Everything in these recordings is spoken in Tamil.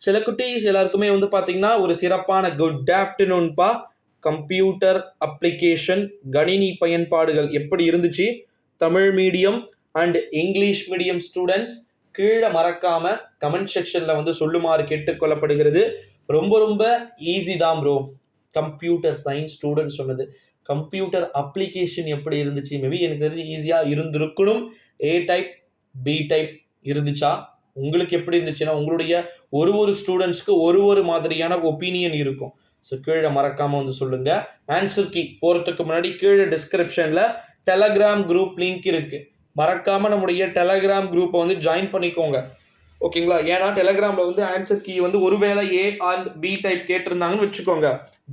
சில குட்டீஸ் எல்லாருக்குமே வந்து பார்த்தீங்கன்னா ஒரு சிறப்பான குட் ஆஃப்டர்நூன்பா. கம்ப்யூட்டர் அப்ளிகேஷன் கணினி பயன்பாடுகள் எப்படி இருந்துச்சு? Tamil medium and English medium students கீழே மறக்காம கமெண்ட் செக்ஷன்ல வந்து சொல்லுமாறு கேட்டுக்கொள்ளப்படுகிறது. ரொம்ப ரொம்ப ஈஸி தான் ப்ரோ. கம்ப்யூட்டர் சயின்ஸ் ஸ்டூடெண்ட் சொன்னது. கம்ப்யூட்டர் அப்ளிகேஷன் எப்படி இருந்துச்சு? மேபி எனக்கு தெரிஞ்சு ஈஸியாக இருந்திருக்கணும். ஏ டைப் பி டைப் இருந்துச்சா? உங்களுக்கு எப்படி இருந்துச்சுன்னா உங்களுடைய ஒரு ஸ்டூடெண்ட்ஸ்க்கு ஒரு மாதிரியான ஒப்பீனியன் இருக்கும். ஸோ கீழே மறக்காம வந்து சொல்லுங்க. ஆன்சர் கீ போகிறதுக்கு முன்னாடி கீழே டிஸ்கிரிப்ஷன்ல டெலகிராம் குரூப் லிங்க் இருக்கு. மறக்காம நம்முடைய டெலகிராம் குரூப்பை வந்து ஜாயின் பண்ணிக்கோங்க. ஓகேங்களா? ஏன்னா டெலகிராம்ல வந்து ஆன்சர் கீ வந்து ஒருவேளை ஏ அண்ட் பி டைப் கேட்டிருந்தாங்கன்னு வச்சுக்கோங்க,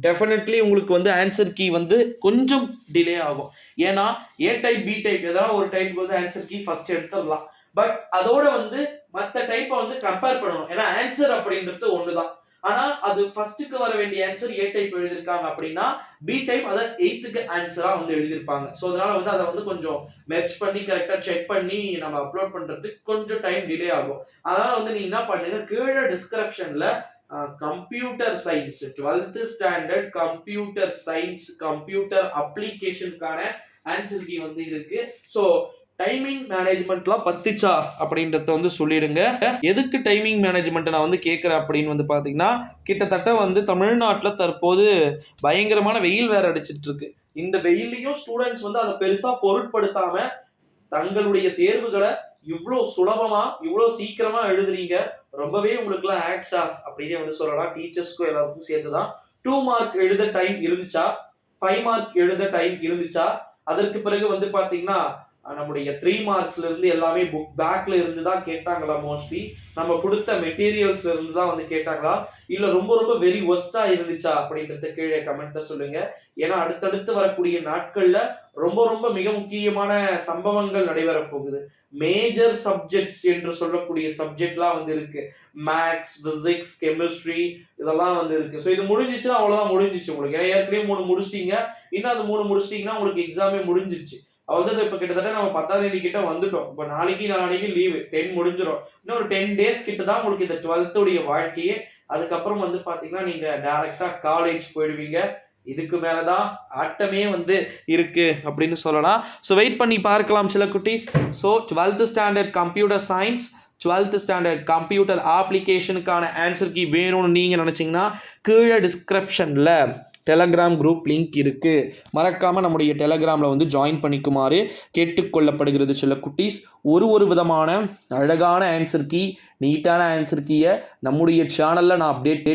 டெஃபினெட்லி உங்களுக்கு வந்து ஆன்சர் கீ வந்து கொஞ்சம் டிலே ஆகும். ஏன்னா ஏ டைப் பி டைப் ஏதாவது ஒரு டைப் வந்து ஆன்சர் கீ ஃபர்ஸ்ட் எடுத்துடலாம். பட் அதோட வந்து மற்ற டைப்பை வந்து கம்பேர் பண்ணணும். ஏன்னா ஆன்சர் அப்படின்றது ஒண்ணுதான். ஆனா அது ஃபர்ஸ்ட்டுக்கு வர வேண்டிய ஆன்சர் ஏ டைப் எழுதியிருக்காங்க அப்படின்னா பி டைப் அதை 8th ஆன்சரா வந்து எழுதியிருப்பாங்க. ஸோ அதனால வந்து அதை வந்து கொஞ்சம் மெர்ஜ் பண்ணி கரெக்டா செக் பண்ணி நம்ம அப்லோட் பண்றதுக்கு கொஞ்சம் டைம் டிலே ஆகும். அதனால வந்து நீங்க என்ன பண்ணுங்க, கீழே டிஸ்கிரிப்ஷன்ல computer science 12th standard computer science computer அப்ளிகேஷனுக்கான ஆன்சர் கீ வந்து இருக்கு. ஸோ டைமிங் மேனேஜ்மெண்ட்லாம் பத்துச்சா அப்படின்றத வந்து சொல்லிடுங்க. எதுக்கு டைமிங் மேனேஜ்மெண்ட் நான் வந்து கேட்குறேன் அப்படின்னு வந்து பார்த்தீங்கன்னா, கிட்டத்தட்ட வந்து தமிழ்நாட்டில் தற்போது பயங்கரமான வெயில் வேற அடிச்சிட்டு இருக்கு. இந்த வெயிலையும் ஸ்டூடெண்ட்ஸ் வந்து அதை பெருசா பொருட்படுத்தாம தங்களுடைய தேர்வுகளை இவ்வளோ சுலபமா இவ்வளோ சீக்கிரமா எழுதுறீங்க. ரொம்பவே உங்களுக்குலாம் ஹேட்ஸ் ஆஃப் அப்படின்னு வந்து சொல்லலாம். டீச்சர்ஸ்க்கும் எல்லாருக்கும் சேர்த்துதான். 2 மார்க் எழுத டைம் இருந்துச்சா? 5 மார்க் எழுத டைம் இருந்துச்சா? அதற்கு பிறகு வந்து பாத்தீங்கன்னா நம்முடைய 3 மார்க்ஸ்ல இருந்து எல்லாமே புக் பேக்ல இருந்து தான் கேட்டாங்களா? மோஸ்ட்லி நம்ம கொடுத்த மெட்டீரியல்ஸ்ல இருந்து தான் வந்து கேட்டாங்களா? இல்ல ரொம்ப வெரி ஒஸ்டா இருந்துச்சா அப்படின்றத கீழே கமெண்ட்ல சொல்லுங்க. ஏன்னா அடுத்தடுத்து வரக்கூடிய நாட்கள்ல ரொம்ப மிக முக்கியமான சம்பவங்கள் நடைபெற போகுது. மேஜர் சப்ஜெக்ட்ஸ் என்று சொல்லக்கூடிய சப்ஜெக்ட்லாம் வந்து இருக்கு. மேக்ஸ், பிசிக்ஸ், கெமிஸ்ட்ரி இதெல்லாம் வந்து இருக்கு. ஸோ இது முடிஞ்சிச்சுன்னா அவ்வளவுதான், முடிஞ்சிச்சு உங்களுக்கு. ஏன்னா ஏற்கனவே 3 முடிச்சிட்டீங்க. இன்னும் அது 3 முடிச்சிட்டீங்கன்னா உங்களுக்கு எக்ஸாமே முடிஞ்சிருச்சு. அவ்வளவுதான். இப்ப கிட்டத்தட்ட நம்ம 10ஆம் தேதி கிட்ட வந்துட்டோம். இப்ப நாளைக்கு லீவு 10 முடிஞ்சிடும். இன்னும் ஒரு 10 டேஸ் கிட்ட தான் உங்களுக்கு இந்த 12th உடைய வாழ்க்கையே. அதுக்கப்புறம் வந்து பாத்தீங்கன்னா நீங்க டைரக்டா காலேஜ் போயிடுவீங்க. இதுக்கு மேலதான் ஆட்டமே வந்து இருக்கு அப்படின்னு சொல்லலாம். ஸோ வெயிட் பண்ணி பார்க்கலாம் சில குட்டீஸ். So 12th standard computer science 12th standard computer அப்ளிகேஷனுக்கான ஆன்சர் கீ வேணும்னு நீங்கள் நினச்சிங்கன்னா கீழே டிஸ்கிரிப்ஷனில் டெலகிராம் குரூப் லிங்க் இருக்குது. மறக்காமல் நம்முடைய டெலகிராமில் வந்து ஜாயின் பண்ணிக்குமாறு கேட்டுக்கொள்ளப்படுகிறது சில குட்டீஸ். ஒரு விதமான அழகான ஆன்சர் கீ, நீட்டான ஆன்சர் கீயை நம்முடைய சேனலில் நான் அப்டேட்